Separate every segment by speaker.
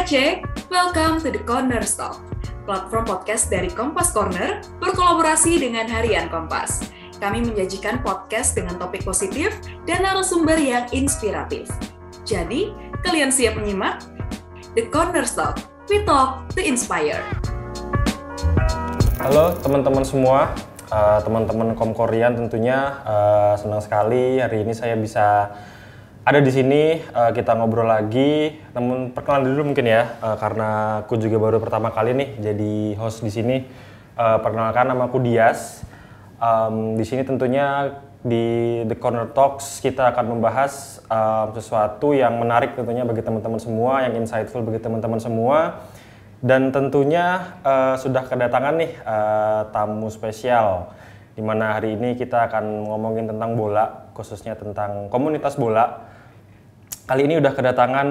Speaker 1: Aceh, welcome to the Corner Talk, platform podcast dari Kompas Corner berkolaborasi dengan Harian Kompas. Kami menyajikan podcast dengan topik positif dan narasumber yang inspiratif. Jadi, kalian siap menyimak? The Corner Talk, we talk to inspire.
Speaker 2: Halo teman-teman semua, teman-teman Komkorian tentunya senang sekali hari ini saya bisa ada di sini, kita ngobrol lagi. Namun perkenalan dulu mungkin ya, karena aku juga baru pertama kali nih jadi host di sini. Perkenalkan, nama aku Dias. Di sini tentunya di The Corner Talks kita akan membahas sesuatu yang menarik tentunya bagi teman-teman semua, yang insightful bagi teman-teman semua. Dan tentunya sudah kedatangan nih tamu spesial, di mana hari ini kita akan ngomongin tentang bola, khususnya tentang komunitas bola. Kali ini udah kedatangan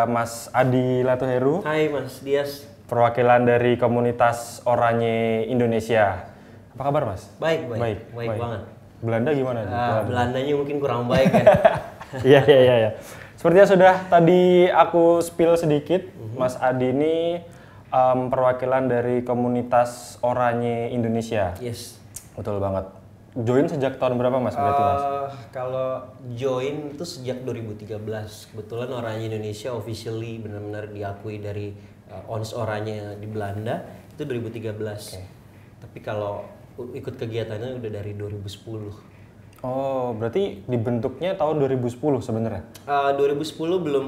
Speaker 2: Mas Adi Latuheru.
Speaker 3: Hai Mas Dias.
Speaker 2: Perwakilan dari komunitas Oranye Indonesia. Apa kabar Mas?
Speaker 3: Baik banget.
Speaker 2: Belanda gimana?
Speaker 3: Belandanya mungkin kurang baik ya.
Speaker 2: Iya. Sepertinya sudah tadi aku spill sedikit, Mas Adi ini perwakilan dari komunitas Oranye Indonesia.
Speaker 3: Yes.
Speaker 2: Betul banget. Join sejak tahun berapa Mas berarti Mas?
Speaker 3: Kalau join itu sejak 2013. Kebetulan Oranye Indonesia officially benar-benar diakui dari ONS Oranye di Belanda itu 2013. Okay. Tapi kalau ikut kegiatannya udah dari 2010.
Speaker 2: Oh, berarti dibentuknya tahun 2010 sebenarnya?
Speaker 3: 2010 belum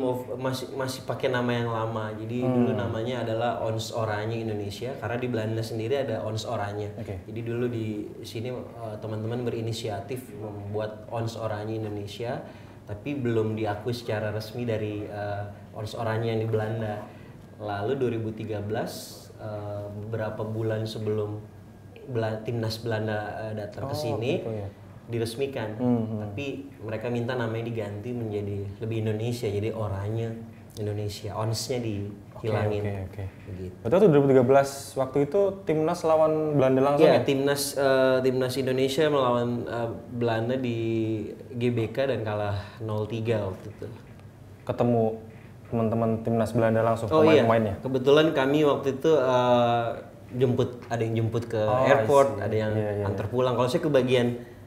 Speaker 3: masih pakai nama yang lama. Jadi dulu namanya adalah ONS Oranye Indonesia karena di Belanda sendiri ada ONS Oranye. Okay. Jadi dulu di sini teman-teman berinisiatif membuat ONS Oranye Indonesia, tapi belum diakui secara resmi dari ONS Oranye yang di Belanda. Lalu 2013 beberapa bulan sebelum timnas Belanda datang ke sini. Gitu ya. Diresmikan, tapi mereka minta namanya diganti menjadi lebih Indonesia, jadi Oranye Indonesia, ONS-nya dihilangin.
Speaker 2: Oke.
Speaker 3: Begitu.
Speaker 2: Betul, 2013 waktu itu timnas lawan Belanda langsung ya?
Speaker 3: Timnas Indonesia melawan Belanda di GBK dan kalah 0-3 waktu itu.
Speaker 2: Ketemu teman-teman timnas Belanda langsung,
Speaker 3: pemain-pemainnya? Kebetulan kami waktu itu ada yang jemput ke airport, ada yang antar pulang. Kalau saya kebagian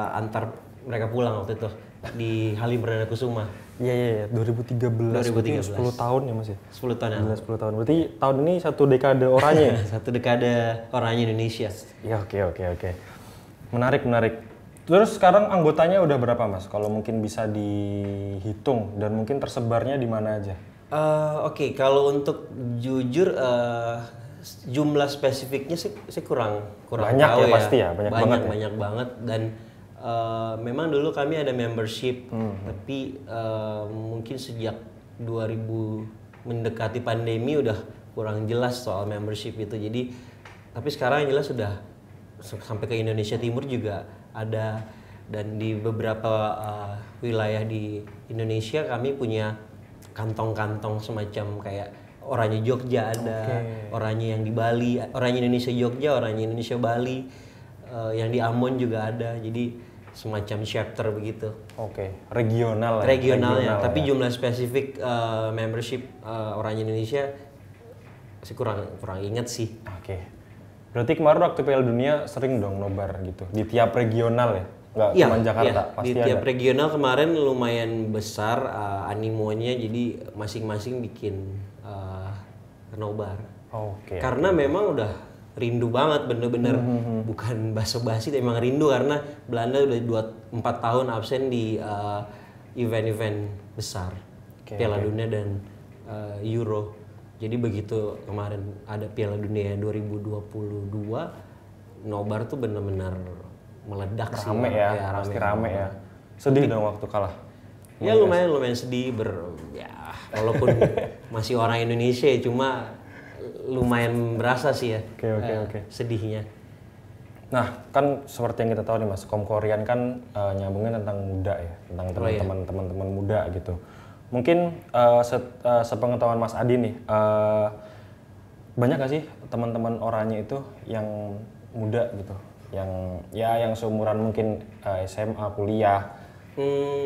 Speaker 3: antar mereka pulang waktu itu di Halim Perdana Kusuma.
Speaker 2: Iya, 2013. 10 tahun ya Mas ya?
Speaker 3: 10 tahun ya.
Speaker 2: 10 tahun. Berarti tahun ini satu dekade Oranye.
Speaker 3: Satu dekade Oranye Indonesia.
Speaker 2: Ya, oke. Menarik. Terus sekarang anggotanya udah berapa Mas? Kalau mungkin bisa dihitung dan mungkin tersebarnya di mana aja?
Speaker 3: Oke, kalau untuk jujur jumlah spesifiknya saya kurang
Speaker 2: banyak
Speaker 3: tahu
Speaker 2: ya. Pasti ya,
Speaker 3: banyak banget dan memang dulu kami ada membership, tapi mungkin sejak 2000 mendekati pandemi udah kurang jelas soal membership itu. Jadi tapi sekarang yang jelas sudah sampai ke Indonesia Timur juga ada, dan di beberapa wilayah di Indonesia kami punya kantong-kantong semacam kayak Oranye Jogja ada, Oranye yang di Bali, Oranye Indonesia Jogja, Oranye Indonesia Bali, yang di Ambon juga ada, jadi semacam chapter begitu.
Speaker 2: Regional
Speaker 3: ya. Tapi jumlah spesifik membership Oranye Indonesia saya kurang ingat sih.
Speaker 2: Berarti kemarin waktu Piala Dunia sering dong nobar gitu di tiap regional ya? Nggak cuma Jakarta, pasti
Speaker 3: di tiap
Speaker 2: ada.
Speaker 3: Regional kemarin lumayan besar animonya, jadi masing-masing bikin nobar. Karena memang udah rindu banget, bener-bener bukan basa-basi, emang rindu karena Belanda udah 4 tahun absen di event-event besar, Piala Dunia dan Euro. Jadi begitu kemarin ada Piala Dunia 2022, nobar tuh bener-bener meledak sih.
Speaker 2: Rame ya. Sedih dong waktu kalah.
Speaker 3: Ya lumayan sedih walaupun masih orang Indonesia ya, cuma lumayan berasa sih ya.
Speaker 2: Oke.
Speaker 3: Sedihnya.
Speaker 2: Nah, kan seperti yang kita tahu nih Mas, Komkorian kan nyambungin tentang muda ya, tentang teman-teman muda gitu. Mungkin sepengetahuan Mas Adi nih, banyak gak sih teman-teman Oranye itu yang muda gitu, yang seumuran mungkin SMA, kuliah,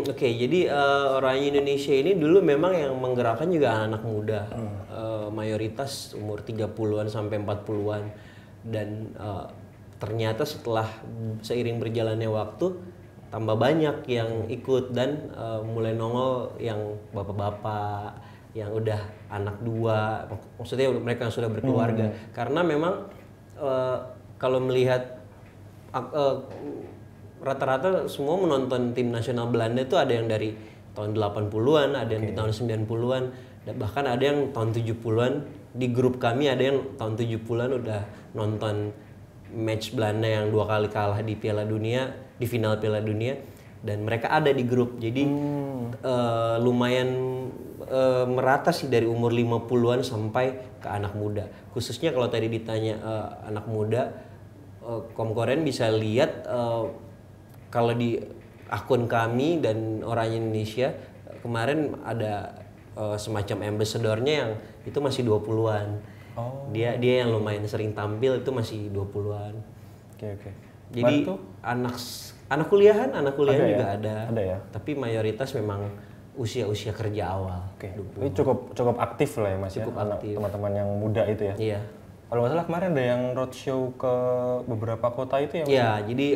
Speaker 3: Oke, jadi orang Indonesia ini dulu memang yang menggerakkan juga anak muda, mayoritas umur 30-an sampai 40-an, dan ternyata setelah seiring berjalannya waktu tambah banyak yang ikut dan mulai nongol yang bapak-bapak yang udah anak 2, maksudnya mereka yang sudah berkeluarga, karena memang kalau melihat rata-rata semua menonton tim nasional Belanda itu ada yang dari tahun 80-an, ada yang di tahun 90-an, dan bahkan ada yang tahun 70-an. Di grup kami ada yang tahun 70-an udah nonton match Belanda yang 2 kali kalah di Piala Dunia, di final Piala Dunia, dan mereka ada di grup. Jadi lumayan merata sih dari umur 50-an sampai ke anak muda. Khususnya kalau tadi ditanya anak muda, Komkorean bisa lihat kalau di akun kami dan orang Indonesia kemarin ada semacam ambassador-nya yang itu masih 20-an. Dia yang lumayan sering tampil itu masih 20-an.
Speaker 2: Oke.
Speaker 3: Jadi anak kuliahan juga
Speaker 2: Ada ya.
Speaker 3: Tapi mayoritas memang usia kerja awal.
Speaker 2: Oke. Ini cukup aktif lah ya Mas, cukup ya, aktif. Teman-teman yang muda itu ya.
Speaker 3: Iya.
Speaker 2: Kalau nggak salah kemarin ada yang roadshow ke beberapa kota itu ya Mas?
Speaker 3: Iya, jadi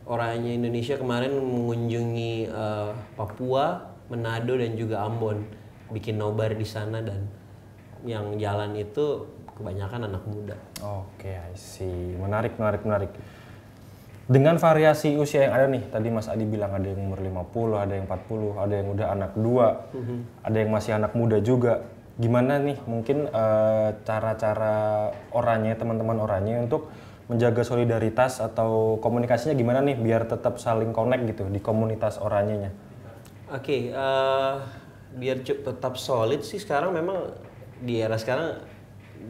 Speaker 3: orangnya Indonesia kemarin mengunjungi Papua, Manado dan juga Ambon, bikin nobar di sana, dan yang jalan itu kebanyakan anak muda.
Speaker 2: Oke, I see. Menarik. Dengan variasi usia yang ada nih, tadi Mas Adi bilang ada yang umur 50, ada yang 40, ada yang udah anak 2, ada yang masih anak muda juga. Gimana nih mungkin cara-cara orangnya, teman-teman orangnya untuk menjaga solidaritas atau komunikasinya gimana nih biar tetap saling connect gitu di komunitas orangnya?
Speaker 3: Oke, biar tetap solid sih sekarang memang di era sekarang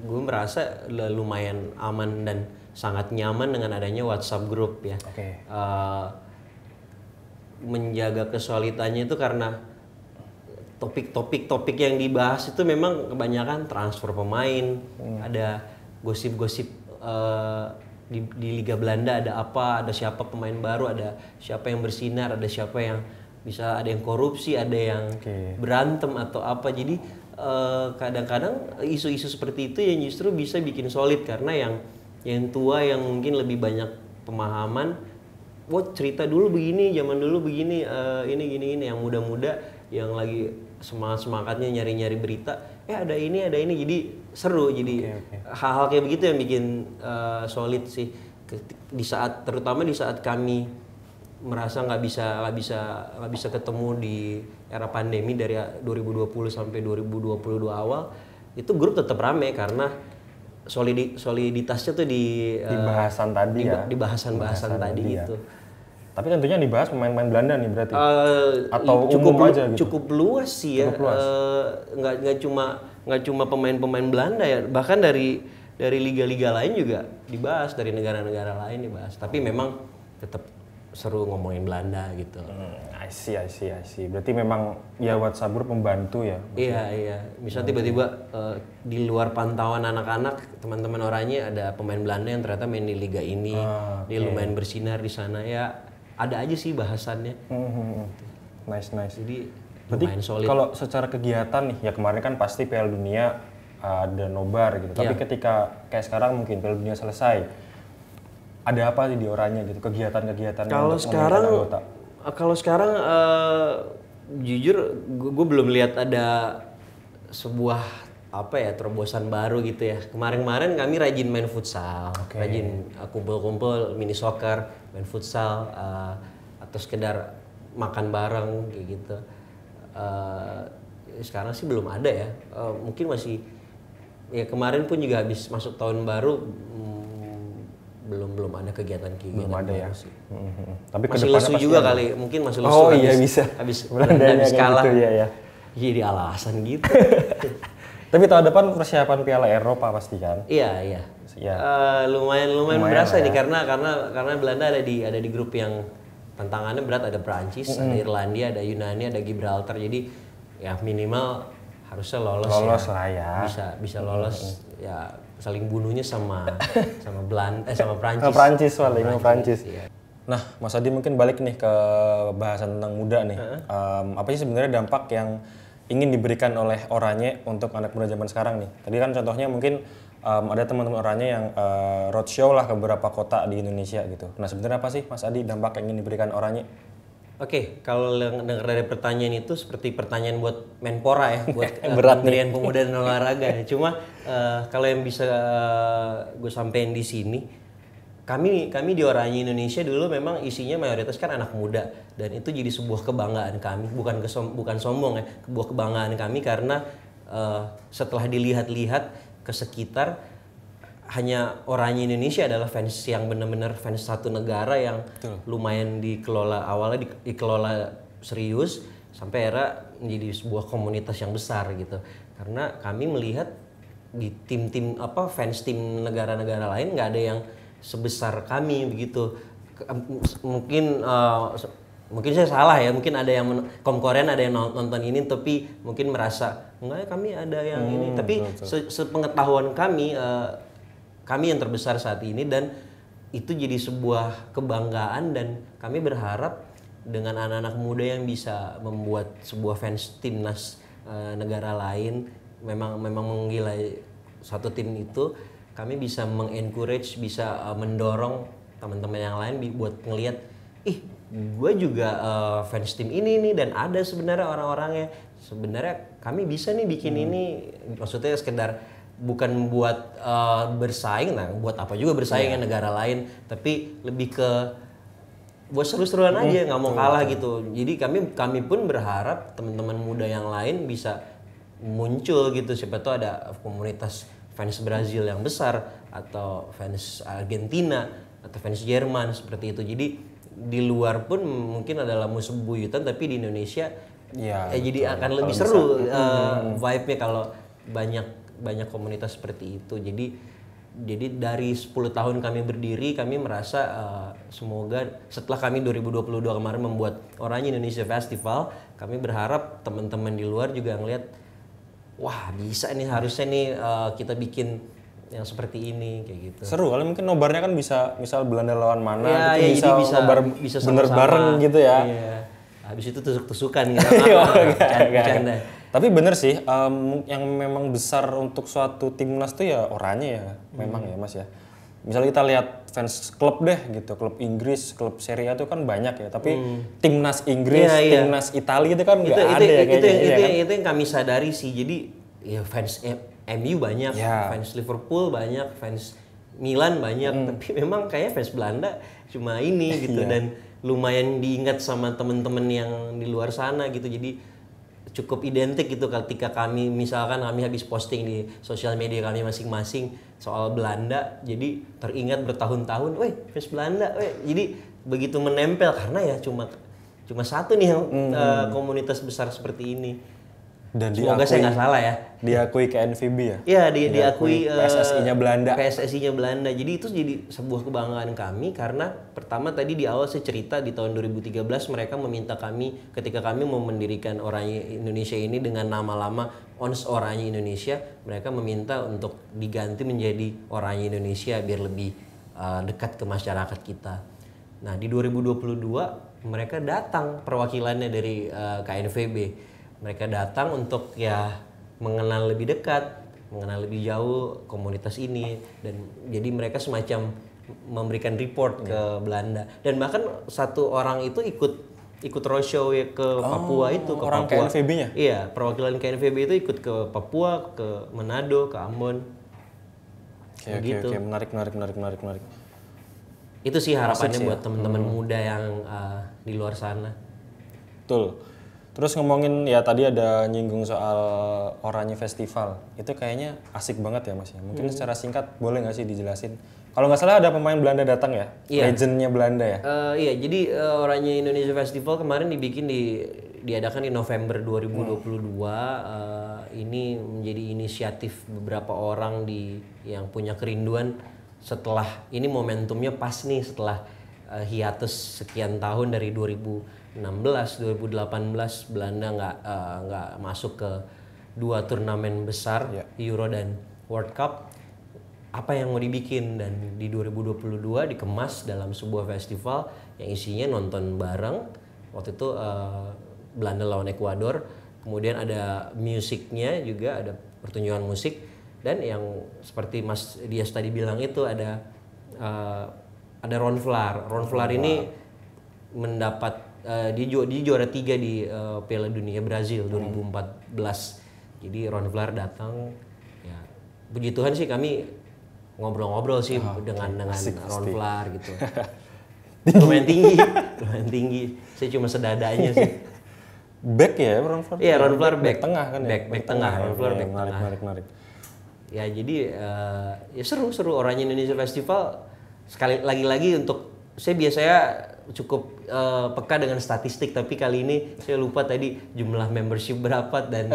Speaker 3: gue merasa lumayan aman dan sangat nyaman dengan adanya WhatsApp group ya. Menjaga kesolidannya itu karena topik yang dibahas itu memang kebanyakan transfer pemain, ada gosip-gosip di Liga Belanda ada apa, ada siapa pemain baru, ada siapa yang bersinar, ada siapa yang bisa, ada yang korupsi, ada yang berantem atau apa. Jadi kadang-kadang isu-isu seperti itu yang justru bisa bikin solid, karena yang tua yang mungkin lebih banyak pemahaman, cerita dulu begini, zaman dulu begini, ini gini, yang muda-muda yang lagi semangatnya nyari-nyari berita, ada ini, jadi seru. Jadi hal-hal kayak begitu yang bikin solid sih terutama di saat kami merasa nggak bisa ketemu di era pandemi dari 2020 sampai 2022 awal. Itu grup tetap rame karena soliditasnya tuh di
Speaker 2: bahasan tadi
Speaker 3: di bahasan tadi gitu.
Speaker 2: Tapi tentunya dibahas pemain-pemain Belanda nih berarti? Atau
Speaker 3: cukup
Speaker 2: umum aja gitu?
Speaker 3: Cukup luas sih ya. Nggak cuma pemain-pemain Belanda ya, bahkan dari liga-liga lain juga dibahas, dari negara-negara lain dibahas. Tapi memang tetap seru ngomongin Belanda gitu.
Speaker 2: I see. Berarti memang ya WhatsApp group membantu ya?
Speaker 3: Iya. Misal tiba-tiba di luar pantauan anak-anak, teman-teman orangnya ada pemain Belanda yang ternyata main di liga ini, dia lumayan bersinar di sana ya. Ada aja sih bahasannya.
Speaker 2: Nice.
Speaker 3: Jadi
Speaker 2: berarti kalau secara kegiatan nih, ya kemarin kan pasti Piala Dunia ada nobar gitu. Tapi ketika kayak sekarang mungkin Piala Dunia selesai, ada apa sih di orangnya gitu, kegiatan-kegiatan
Speaker 3: untuk anggota? Kalau sekarang jujur gue belum lihat ada sebuah terobosan baru gitu ya. Kemarin kami rajin main futsal, rajin kumpul-kumpul mini soccer, main futsal, atau sekedar makan bareng kayak gitu. Sekarang sih belum ada ya. Mungkin masih ya, kemarin pun juga habis masuk tahun baru, belum ada kegiatan
Speaker 2: belum ada ya
Speaker 3: sih.
Speaker 2: Tapi
Speaker 3: masih lesu juga ada. Kali, mungkin masih lesu.
Speaker 2: Bisa.
Speaker 3: Habis kalah.
Speaker 2: Gitu, ya.
Speaker 3: Jadi alasan gitu.
Speaker 2: Tapi tahun depan persiapan Piala Eropa pasti kan?
Speaker 3: Iya. Lumayan berasa nih, karena Belanda ada di grup yang tantangannya berat, ada Prancis, ada Irlandia, ada Yunani, ada Gibraltar. Jadi ya minimal harusnya lolos
Speaker 2: lah ya.
Speaker 3: Bisa lolos ya, saling bunuhnya sama Prancis.
Speaker 2: Prancis. Iya. Nah, Mas Adi mungkin balik nih ke bahasan tentang muda nih. Apa sih sebenarnya dampak yang ingin diberikan oleh Oranye untuk anak muda zaman sekarang nih? Tadi kan contohnya mungkin ada teman-teman Oranye yang roadshow lah ke beberapa kota di Indonesia gitu. Nah, sebenarnya apa sih Mas Adi dampak yang ingin diberikan Oranye?
Speaker 3: Oke, kalau dengar dari pertanyaan itu seperti pertanyaan buat Menpora ya, buat
Speaker 2: Kementerian
Speaker 3: Pemuda dan Olahraga. Cuma kalau yang bisa gue sampaikan di sini, kami di Oranye Indonesia dulu memang isinya mayoritas kan anak muda, dan itu jadi sebuah kebanggaan kami, bukan sombong ya, sebuah kebanggaan kami karena setelah dilihat-lihat ke sekitar, hanya Oranye Indonesia adalah fans yang benar-benar fans satu negara yang lumayan dikelola, awalnya dikelola serius sampai era menjadi sebuah komunitas yang besar gitu. Karena kami melihat di tim-tim fans tim negara-negara lain nggak ada yang sebesar kami begitu. Mungkin saya salah ya, mungkin ada yang Komkorean ada yang nonton ini tapi mungkin merasa enggak ya kami ada yang ini, tapi sepengetahuan kami yang terbesar saat ini, dan itu jadi sebuah kebanggaan, dan kami berharap dengan anak-anak muda yang bisa membuat sebuah fans timnas negara lain memang menggilai satu tim itu, kami bisa mengencourage, bisa mendorong teman-teman yang lain buat ngelihat, gue juga fans tim ini nih, dan ada sebenarnya orang-orangnya, sebenarnya kami bisa nih bikin ini, maksudnya sekedar bukan buat bersaing, nah buat apa juga bersaing negara lain, tapi lebih ke buat seru-seruan aja, nggak mau kalah gitu. Jadi kami pun berharap teman-teman muda yang lain bisa muncul gitu, siapa tahu ada komunitas fans Brazil yang besar, atau fans Argentina, atau fans Jerman seperti itu. Jadi di luar pun mungkin adalah musuh buyutan, tapi di Indonesia jadi akan lebih seru vibe-nya kalau banyak komunitas seperti itu. Jadi dari 10 tahun kami berdiri, kami merasa semoga setelah kami 2022 kemarin membuat Oranye Indonesia Festival, kami berharap teman-teman di luar juga ngelihat, wah bisa nih, harusnya nih kita bikin yang seperti ini kayak gitu.
Speaker 2: Seru kali, mungkin nobarnya kan bisa misal Belanda lawan mana
Speaker 3: ya,
Speaker 2: gitu, bisa nobar
Speaker 3: bisa
Speaker 2: bener bareng gitu ya.
Speaker 3: Iya. Habis itu tusuk-tusukan gitu. Canda.
Speaker 2: Tapi bener sih, yang memang besar untuk suatu timnas tuh ya Oranye ya, memang ya Mas ya. Misalnya kita lihat fans klub deh gitu, klub Inggris, klub Serie A itu kan banyak ya, tapi timnas Inggris, timnas Italia itu kan nggak ada ya kayaknya.
Speaker 3: Itu yang kami sadari sih. Jadi ya fans MU banyak, fans Liverpool banyak, fans Milan banyak, tapi memang kayaknya fans Belanda cuma ini gitu, dan lumayan diingat sama temen-temen yang di luar sana gitu. Jadi cukup identik gitu ketika kami habis posting di sosial media kami masing-masing soal Belanda, jadi teringat bertahun-tahun, fans Belanda, jadi begitu menempel karena ya cuma satu nih yang komunitas besar seperti ini.
Speaker 2: Dan
Speaker 3: semoga saya nggak salah ya.
Speaker 2: Diakui ke NVB ya?
Speaker 3: Iya, diakui
Speaker 2: PSSI-nya Belanda.
Speaker 3: PSSI-nya Belanda. Jadi itu jadi sebuah kebanggaan kami karena pertama tadi di awal saya cerita di tahun 2013 mereka meminta kami ketika kami mau mendirikan Oranye Indonesia ini dengan nama lama ONS Oranye Indonesia, mereka meminta untuk diganti menjadi Oranye Indonesia biar lebih dekat ke masyarakat kita. Nah, di 2022 mereka datang perwakilannya dari KNVB. Mereka datang untuk ya mengenal lebih dekat, mengenal lebih jauh komunitas ini, dan jadi mereka semacam memberikan report ke Belanda, dan bahkan satu orang itu ikut roadshow ya ke Papua itu, ke
Speaker 2: orang
Speaker 3: Papua.
Speaker 2: KNVB-nya?
Speaker 3: Iya, perwakilan KNVB itu ikut ke Papua, ke Manado, ke Ambon.
Speaker 2: Oke, menarik.
Speaker 3: Itu sih harapannya buat teman-teman muda yang di luar sana.
Speaker 2: Betul. Terus ngomongin ya tadi ada nyinggung soal Oranye Festival, itu kayaknya asik banget ya Mas ya. Mungkin secara singkat boleh nggak sih dijelasin? Kalau nggak salah ada pemain Belanda datang ya, legendnya Belanda ya.
Speaker 3: Iya, jadi Oranye Indonesia Festival kemarin diadakan di November 2022. Ini menjadi inisiatif beberapa orang yang punya kerinduan setelah ini momentumnya pas nih setelah hiatus sekian tahun dari 2018 Belanda nggak masuk ke 2 turnamen besar, Euro dan World Cup. apa yang mau dibikin, dan di 2022 dikemas dalam sebuah festival yang isinya nonton bareng. Waktu itu Belanda lawan Ekuador, kemudian ada musiknya juga, ada pertunjukan musik, dan yang seperti Mas Dias tadi bilang itu ada Ron Vlaar. Ron Vlaar ini mendapat dia juara 3 di Piala Dunia Brazil 2014. Jadi Ron Vlaar datang, ya puji Tuhan sih kami ngobrol-ngobrol sih dengan Ron Vlaar gitu. lumayan tinggi. Saya cuma sedadanya sih.
Speaker 2: Back ya Ron Vlaar?
Speaker 3: Iya, Ron Vlaar back
Speaker 2: tengah kan ya?
Speaker 3: Back tengah, Ron Vlaar back tengah.
Speaker 2: Menarik.
Speaker 3: Ya jadi ya seru Oranye Indonesia Festival. Sekali lagi untuk saya biasanya cukup peka dengan statistik, tapi kali ini saya lupa tadi jumlah membership berapa, dan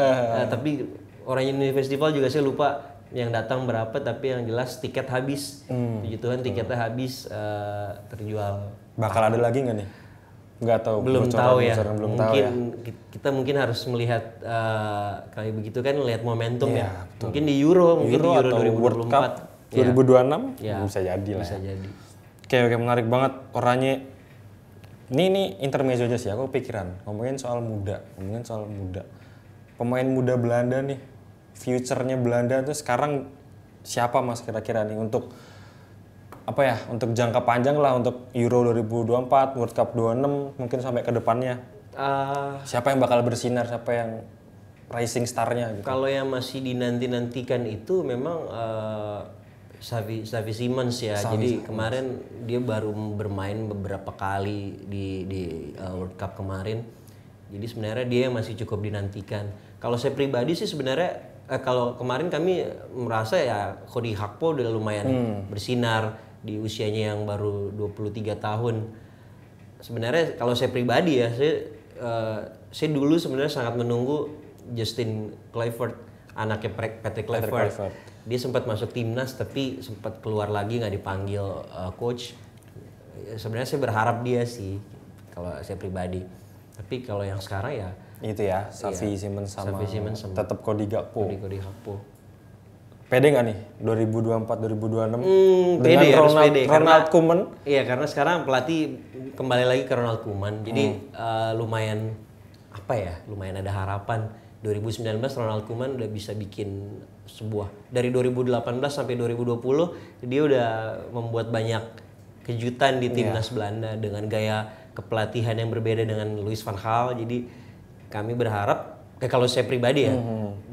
Speaker 3: tapi Oranye Indonesia Festival juga saya lupa yang datang berapa, tapi yang jelas tiket habis. Puji Tuhan tiketnya habis, terjual.
Speaker 2: Bakal ada lagi nggak nih? Nggak tahu.
Speaker 3: Belum tahu ya.
Speaker 2: Mungkin
Speaker 3: kita mungkin harus melihat kayak begitu kan, melihat momentum ya.
Speaker 2: Betul.
Speaker 3: Mungkin di Euro
Speaker 2: atau 2024, World Cup 2026
Speaker 3: ya,
Speaker 2: bisa jadi lah.
Speaker 3: Bisa jadi.
Speaker 2: Oke, menarik banget Oranye. Ini intermezzo aja sih, aku pikiran ngomongin soal muda. Pemain muda Belanda nih, future-nya Belanda tuh sekarang siapa Mas kira-kira nih untuk apa ya, untuk jangka panjang lah, untuk Euro 2024, World Cup 26 mungkin sampai ke depannya. Siapa yang bakal bersinar, siapa yang rising star-nya gitu.
Speaker 3: Kalau yang masih dinanti-nantikan itu memang Xavi Simons ya. Jadi kemarin dia baru bermain beberapa kali di World Cup kemarin. Jadi sebenarnya dia masih cukup dinantikan. Kalau saya pribadi sih sebenarnya kalau kemarin kami merasa ya Cody Gakpo udah lumayan bersinar di usianya yang baru 23 tahun. Sebenarnya kalau saya pribadi ya, saya dulu sebenarnya sangat menunggu Justin Kluivert, anaknya Patrick Kluivert. Dia sempat masuk timnas tapi sempat keluar lagi, nggak dipanggil coach. Sebenarnya saya berharap dia sih kalau saya pribadi. Tapi kalau yang sekarang ya
Speaker 2: itu ya, Xavi Simons sama tetap Cody Gakpo. Pede nggak nih 2024 2026 dengan Ronald Koeman?
Speaker 3: Iya, karena sekarang pelatih kembali lagi ke Ronald Koeman. Jadi lumayan ada harapan. 2019 Ronald Koeman udah bisa bikin sebuah, dari 2018 sampai 2020 dia udah membuat banyak kejutan di timnas Belanda dengan gaya kepelatihan yang berbeda dengan Louis van Gaal. Jadi kami berharap, kalau saya pribadi ya,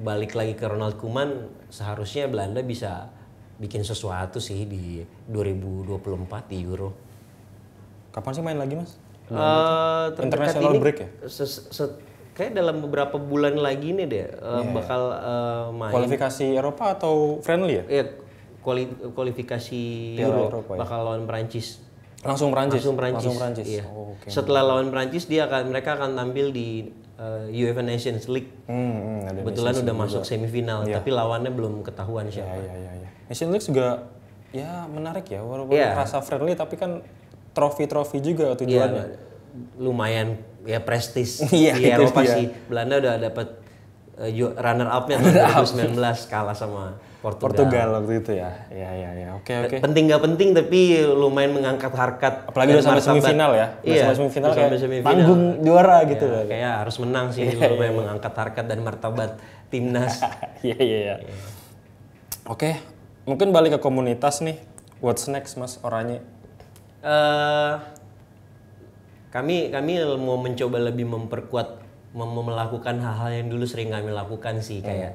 Speaker 3: balik lagi ke Ronald Koeman, seharusnya Belanda bisa bikin sesuatu sih di 2024 di Euro.
Speaker 2: Kapan sih main lagi Mas?
Speaker 3: International
Speaker 2: break ya?
Speaker 3: Kayak dalam beberapa bulan lagi nih deh bakal main.
Speaker 2: Kualifikasi Eropa atau friendly ya?
Speaker 3: Iya, kualifikasi Euro bakal lawan Perancis.
Speaker 2: Langsung Perancis.
Speaker 3: Iya.
Speaker 2: Oh, okay.
Speaker 3: Setelah lawan Perancis mereka akan tampil di UEFA Nations League. Kebetulan udah masuk semifinal, tapi lawannya belum ketahuan siapa.
Speaker 2: Iya. Nations League juga ya menarik ya, walaupun rasa friendly tapi kan trofi-trofi juga tujuannya.
Speaker 3: Ya, lumayan ya prestis
Speaker 2: di
Speaker 3: Eropa sih. Belanda udah dapat runner up-nya 2019 kalah sama Portugal
Speaker 2: waktu itu ya. Iya. Oke.
Speaker 3: Penting nggak penting tapi lumayan mengangkat harkat.
Speaker 2: Apalagi udah sampai semifinal ya.
Speaker 3: Iya,
Speaker 2: sampai semifinal kayak tanggung juara gitu
Speaker 3: ya, kayak harus menang sih, lumayan mengangkat harkat dan martabat timnas.
Speaker 2: Iya. Oke, mungkin balik ke komunitas nih. What's next Mas Oranye?
Speaker 3: Kami mau mencoba lebih memperkuat, melakukan hal-hal yang dulu sering kami lakukan sih, kayak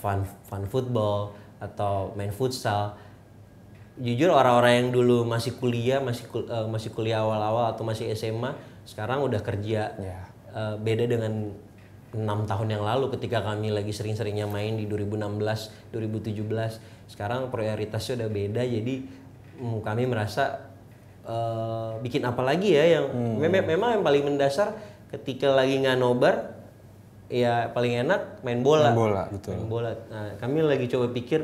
Speaker 3: fun football atau main futsal. Jujur orang-orang yang dulu masih kuliah awal-awal atau masih SMA, sekarang udah kerja. Beda dengan 6 tahun yang lalu ketika kami lagi sering-seringnya main di 2016, 2017. Sekarang prioritasnya udah beda, jadi kami merasa bikin apa lagi ya yang memang yang paling mendasar ketika lagi nggak nobar ya paling enak main bola.
Speaker 2: Betul.
Speaker 3: Main bola. Nah, kami lagi coba pikir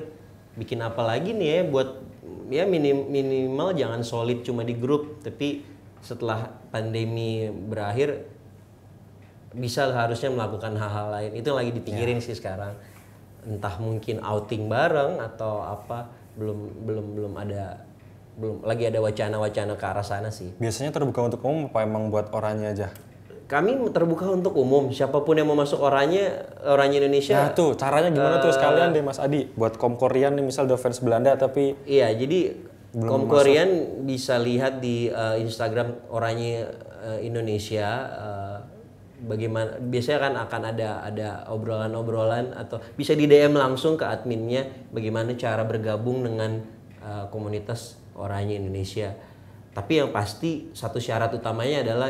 Speaker 3: bikin apa lagi nih ya buat ya minimal jangan solid cuma di grup, tapi setelah pandemi berakhir bisa harusnya melakukan hal-hal lain. Itu yang lagi dipikirin sih sekarang. entah mungkin outing bareng atau apa, belum lagi ada wacana-wacana ke arah sana sih.
Speaker 2: Biasanya terbuka untuk umum apa emang buat Oranye aja?
Speaker 3: Kami terbuka untuk umum, siapapun yang mau masuk Oranye Indonesia.
Speaker 2: Nah tuh caranya gimana tuh sekalian deh Mas Adi, buat Komkorian nih misal The Fans Belanda tapi
Speaker 3: iya, jadi Komkorian bisa lihat di Instagram Oranye Indonesia. Bagaimana biasanya kan akan ada obrolan-obrolan atau bisa di DM langsung ke adminnya bagaimana cara bergabung dengan komunitas Oranye Indonesia. Tapi yang pasti satu syarat utamanya adalah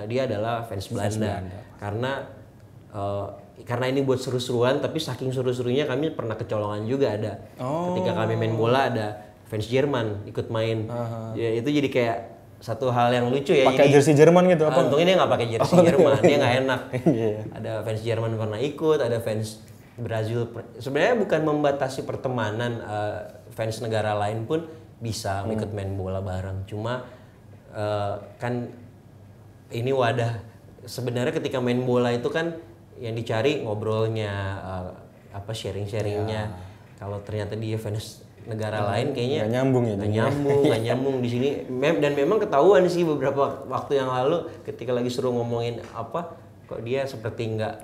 Speaker 3: dia adalah fans Belanda. Karena ini buat seru-seruan, tapi saking seru-serunya kami pernah kecolongan juga ada. Ketika kami main bola ada fans Jerman ikut main. Ya, itu jadi kayak satu hal yang lucu ya.
Speaker 2: Pakai jersey Jerman gitu apa?
Speaker 3: Untungnya dia nggak pakai jersey Jerman, dia nggak enak. Ada fans Jerman pernah ikut, ada fans Brazil. Sebenarnya bukan membatasi pertemanan, fans negara lain pun bisa ikut main bola bareng. Cuma kan ini wadah. Sebenarnya ketika main bola itu kan yang dicari ngobrolnya, sharing-sharingnya. Kalau ternyata dia fans negara lain kayaknya
Speaker 2: nggak nyambung ya.
Speaker 3: Nggak nyambung di sini. Dan memang ketahuan sih beberapa waktu yang lalu ketika lagi suruh ngomongin kok dia seperti nggak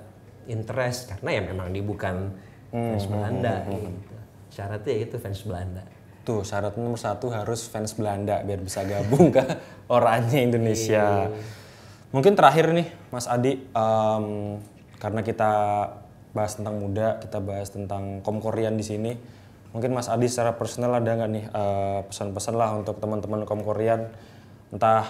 Speaker 3: interest karena ya memang dia bukan fans Belanda gitu. Syaratnya itu fans Belanda. Tuh
Speaker 2: syarat nomor 1 harus fans Belanda biar bisa gabung ke Oranye Indonesia. Mungkin terakhir nih Mas Adi, karena kita bahas tentang muda, kita bahas tentang Komkorian di sini. Mungkin Mas Adi secara personal ada nggak nih pesan-pesan lah untuk teman-teman Komkorian, entah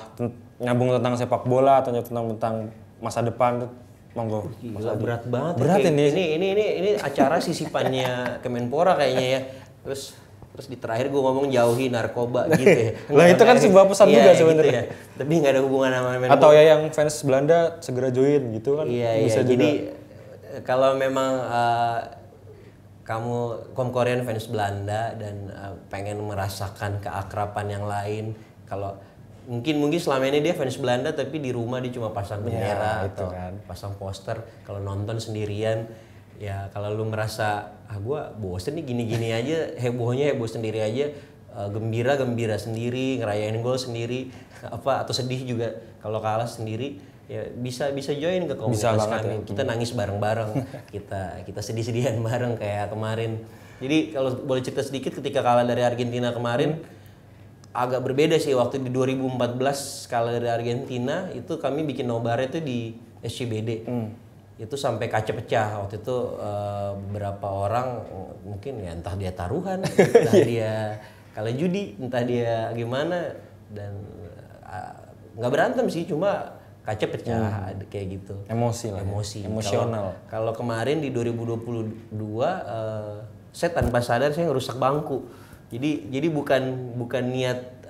Speaker 2: nyambung tentang sepak bola atau tentang masa depan, monggo.
Speaker 3: Gila, berat banget.
Speaker 2: Berat
Speaker 3: ini acara sisipannya Kemenpora kayaknya ya. Terus di terakhir gue ngomong jauhi narkoba gitu ya.
Speaker 2: Lah itu kan sebuah pesan juga sebenarnya.
Speaker 3: Gitu ya. Tapi nggak ada hubungan sama Kemenpora.
Speaker 2: Atau ya yang fans Belanda segera join gitu kan.
Speaker 3: Iya. Jadi kalau memang kamu Komkorian fans Belanda dan pengen merasakan keakraban yang lain, kalau mungkin selama ini dia fans Belanda tapi di rumah dia cuma pasang bendera atau pasang poster. Kalau nonton sendirian, ya kalau lu merasa gue bosen nih gini-gini aja, heboh sendiri aja, gembira sendiri, ngerayain gol sendiri, atau sedih juga kalau kalah sendiri. Ya bisa join ke komunitas kami. Ya. Kita nangis bareng-bareng, kita sedih-sedihan bareng kayak kemarin. Jadi kalau boleh cerita sedikit ketika kalah dari Argentina kemarin agak berbeda sih. Waktu di 2014 kalah dari Argentina itu kami bikin nobar itu di SCBD. Itu sampai kaca pecah. Waktu itu beberapa orang mungkin ya entah dia taruhan, entah dia kalah judi, entah dia gimana, dan nggak berantem sih, cuma kaca pecah kayak gitu.
Speaker 2: Emosional.
Speaker 3: Kalau kemarin di 2022 saya tanpa sadar saya ngerusak bangku. Jadi bukan niat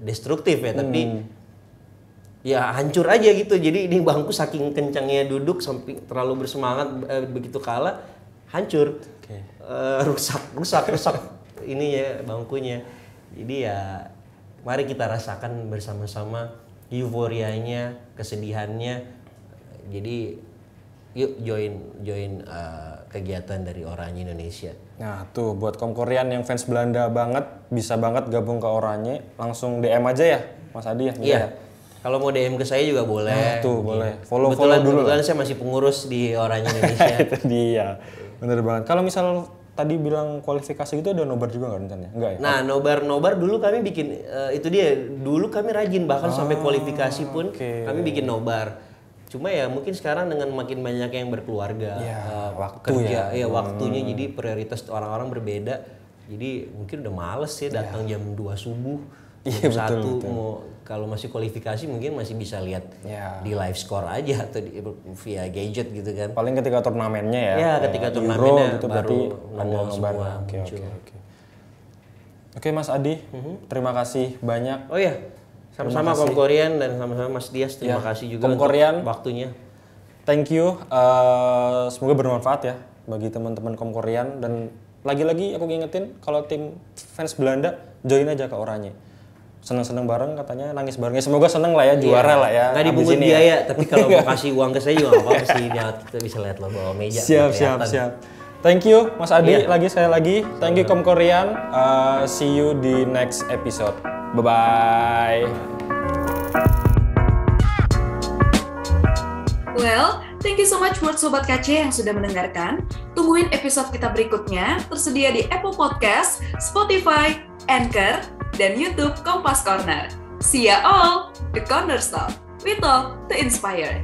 Speaker 3: destruktif ya, tapi ya hancur aja gitu. Jadi ini bangku saking kencangnya duduk sampai terlalu bersemangat, begitu kalah hancur. Rusak ini ya bangkunya. Jadi ya mari kita rasakan bersama-sama euforianya, kesedihannya. Jadi yuk join kegiatan dari Oranye Indonesia.
Speaker 2: Nah tuh buat Komkorian yang fans Belanda banget, bisa banget gabung ke Oranye, langsung DM aja ya Mas Adi ya.
Speaker 3: Iya. Kalau mau DM ke saya juga boleh.
Speaker 2: Nah, tuh boleh. Follow dulu.
Speaker 3: Kebetulan saya masih pengurus di Oranye Indonesia.
Speaker 2: Itu dia. Bener banget. Kalau misal tadi bilang kualifikasi gitu ada nobar juga nggak rencananya? Enggak ya?
Speaker 3: Nah nobar dulu kami bikin, itu dia, dulu kami rajin bahkan sampai kualifikasi pun kami bikin nobar. Cuma ya mungkin sekarang dengan makin banyak yang berkeluarga, waktunya jadi prioritas orang-orang berbeda. Jadi mungkin udah males ya datang jam 2 subuh, jam 1 mau, kalau masih kualifikasi mungkin masih bisa lihat di live score aja atau via gadget gitu kan.
Speaker 2: Paling ketika turnamennya ya.
Speaker 3: Ya ketika turnamennya
Speaker 2: gitu,
Speaker 3: baru
Speaker 2: nongol semua. Oke Mas Adi, terima kasih banyak.
Speaker 3: Oh iya, sama-sama Komkorian dan sama-sama Mas Dias, terima kasih juga
Speaker 2: Komkorian,
Speaker 3: untuk waktunya.
Speaker 2: Thank you, semoga bermanfaat ya bagi teman-teman Komkorian. Dan lagi-lagi aku ngingetin kalau tim fans Belanda join aja ke Oranye. Seneng-seneng bareng katanya, nangis bareng. Ya, semoga seneng lah ya, juara lah ya.
Speaker 3: Nggak dipungut biaya, tapi kalau mau kasih uang ke saya juga nggak apa-apa sih. Kita bisa lihat lo bawa meja.
Speaker 2: Siap. Thank you Mas Adi,
Speaker 3: Iya.
Speaker 2: saya lagi. Thank you Komkorian. See you di next episode. Bye-bye.
Speaker 1: Well, thank you so much buat Sobat KC yang sudah mendengarkan. Tungguin episode kita berikutnya, tersedia di Apple Podcast, Spotify, Anchor, dan YouTube Kompas Corner. See ya all, The Corner Stop. We talk to inspire.